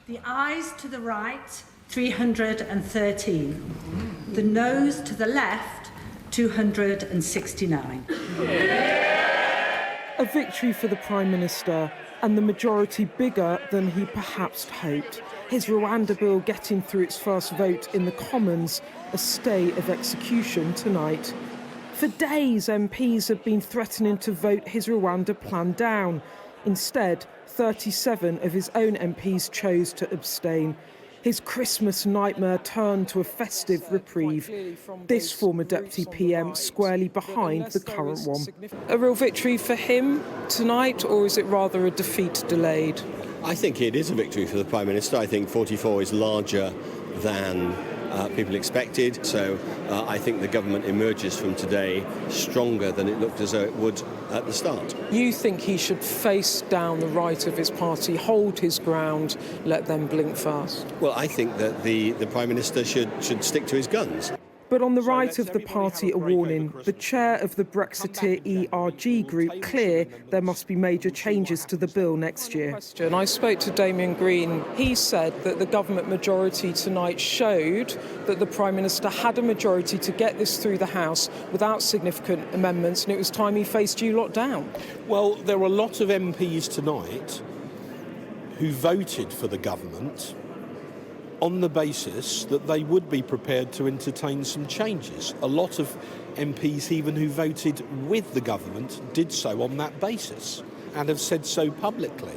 The ayes to the right, 313. The noes to the left, 269. A victory for the Prime Minister, and the majority bigger than he perhaps hoped. His Rwanda bill getting through its first vote in the Commons, a stay of execution tonight. For days, MPs have been threatening to vote his Rwanda plan down. Instead, 37 of his own MPs chose to abstain. His Christmas nightmare turned to a festive reprieve. This former Deputy PM squarely behind the current one. A real victory for him tonight, or is it rather a defeat delayed? I think it is a victory for the Prime Minister. I think 44 is larger than people expected. So I think the government emerges from today stronger than it looked as though it would at the start. You think he should face down the right of his party, hold his ground, let them blink fast? Well, I think that the Prime Minister should stick to his guns. But on the right of the party a warning. The chair of the Brexiteer ERG group clear there must be major changes to the bill next year. I spoke to Damian Green. He said that the government majority tonight showed that the Prime Minister had a majority to get this through the House without significant amendments, and it was time he faced you lot down. Well, there were a lot of MPs tonight who voted for the government on the basis that they would be prepared to entertain some changes. A lot of MPs, even who voted with the government, did so on that basis and have said so publicly.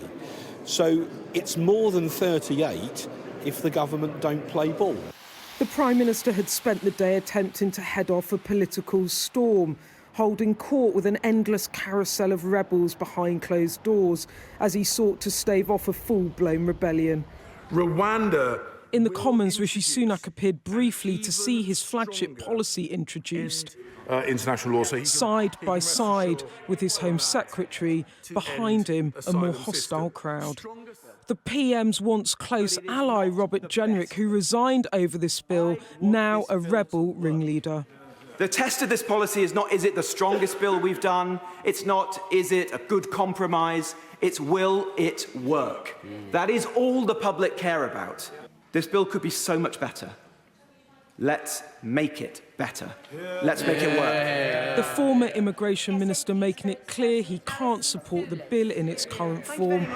So it's more than 38 if the government don't play ball. The Prime Minister had spent the day attempting to head off a political storm, holding court with an endless carousel of rebels behind closed doors as he sought to stave off a full-blown rebellion. Rwanda. In the Commons, Rishi Sunak appeared briefly to see his flagship policy introduced. International law. Side by side with his Home Secretary, behind him a more hostile crowd. The PM's once close ally, Robert Jenrick, who resigned over this bill, now a rebel ringleader. The test of this policy is not, is it the strongest bill we've done? It's not, is it a good compromise? It's, will it work? That is all the public care about. This bill could be so much better. Let's make it better. Let's make it work. The former immigration minister making it clear he can't support the bill in its current form.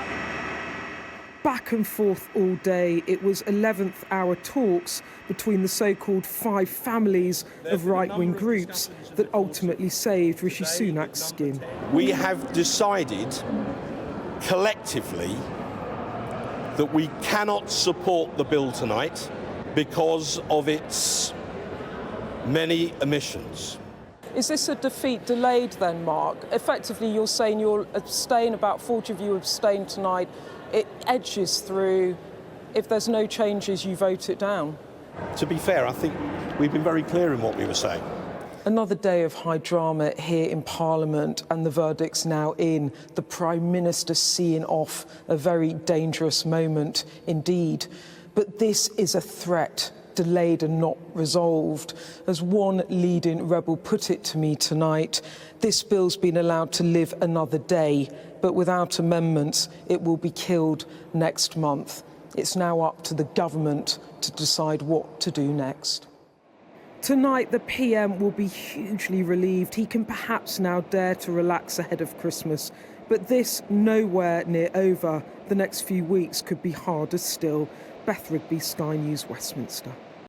Back and forth all day, it was 11th hour talks between the so-called five families of right-wing groups that ultimately saved Rishi Sunak's skin. We have decided collectively that we cannot support the bill tonight because of its many omissions. Is this a defeat delayed then, Mark? Effectively, you're saying you'll abstain, about 40 of you abstain tonight. It edges through. If there's no changes, you vote it down. To be fair, I think we've been very clear in what we were saying. Another day of high drama here in Parliament, and the verdict's now in. The Prime Minister seeing off a very dangerous moment indeed. But this is a threat, delayed and not resolved. As one leading rebel put it to me tonight, this bill's been allowed to live another day, but without amendments, it will be killed next month. It's now up to the government to decide what to do next. Tonight, the PM will be hugely relieved. He can perhaps now dare to relax ahead of Christmas. But this nowhere near over. The next few weeks could be harder still. Beth Rigby, Sky News, Westminster.